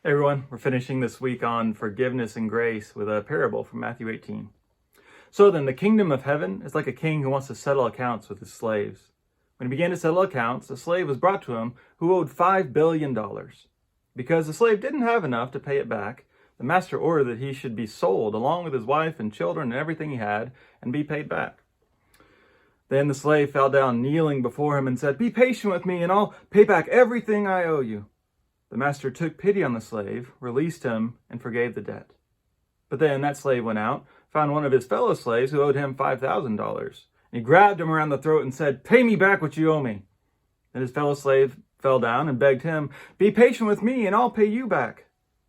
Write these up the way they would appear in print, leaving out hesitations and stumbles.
Hey everyone, we're finishing this week on forgiveness and grace with a parable from Matthew 18. So then, the kingdom of heaven is like a king who wants to settle accounts with his slaves. When he began to settle accounts, a slave was brought to him who owed $5 billion. Because the slave didn't have enough to pay it back, the master ordered that he should be sold along with his wife and children and everything he had and be paid back. Then the slave fell down kneeling before him and said, "Be patient with me and I'll pay back everything I owe you." The master took pity on the slave, released him, and forgave the debt. But then that slave went out, found one of his fellow slaves who owed him $5,000. He grabbed him around the throat and said, "Pay me back what you owe me." Then his fellow slave fell down and begged him, "Be patient with me and I'll pay you back."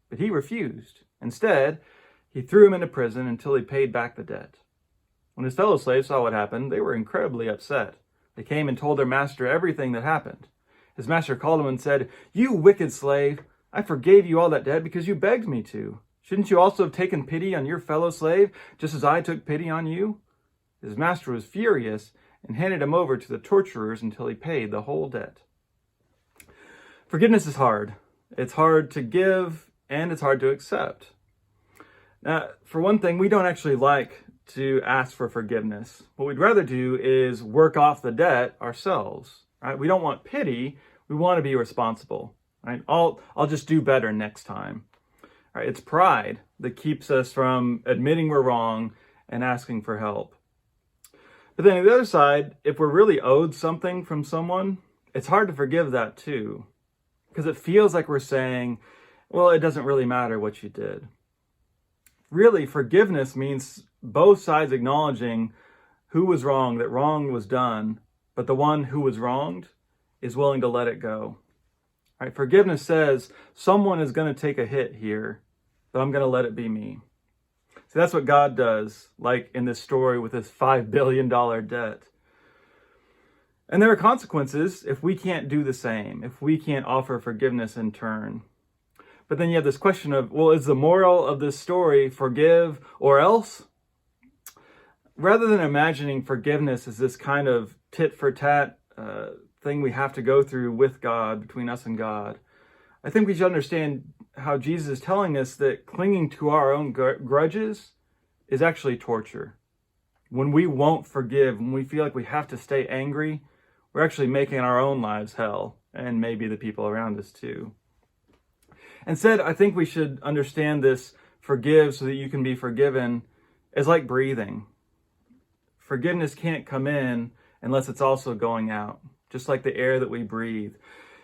But he refused. Instead, he threw him into prison until he paid back the debt. When his fellow slaves saw what happened, they were incredibly upset. They came and told their master everything that happened. His master called him and said, "You wicked slave, I forgave you all that debt because you begged me to. Shouldn't you also have taken pity on your fellow slave, just as I took pity on you?" His master was furious and handed him over to the torturers until he paid the whole debt. Forgiveness is hard. It's hard to give and it's hard to accept. Now, for one thing, we don't actually like to ask for forgiveness. What we'd rather do is work off the debt ourselves. Right? We don't want pity. We want to be responsible. Right? I'll just do better next time. Right? It's pride that keeps us from admitting we're wrong and asking for help. But then on the other side, if we're really owed something from someone, it's hard to forgive that too. Because it feels like we're saying, well, it doesn't really matter what you did. Really, forgiveness means both sides acknowledging who was wrong, that wrong was done, but the one who was wronged is willing to let it go. Right? Forgiveness says someone is going to take a hit here, but I'm going to let it be me. See, that's what God does, like in this story with this $5 billion debt. And there are consequences if we can't do the same, if we can't offer forgiveness in turn. But then you have this question of, well, is the moral of this story forgive or else? Rather than imagining forgiveness as this kind of tit for tat thing we have to go through with God, between us and God, I think we should understand how Jesus is telling us that clinging to our own grudges is actually torture. When we won't forgive, when we feel like we have to stay angry, we're actually making our own lives hell, and maybe the people around us too. Instead, I think we should understand this forgive so that you can be forgiven as like breathing. Forgiveness can't come in unless it's also going out, just like the air that we breathe.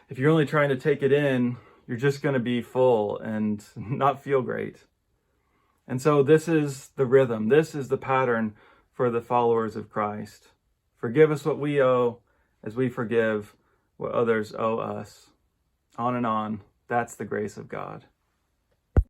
If you're only trying to take it in, you're just going to be full and not feel great. And so this is the rhythm. This is the pattern for the followers of Christ. Forgive us what we owe as we forgive what others owe us. On and on. That's the grace of God.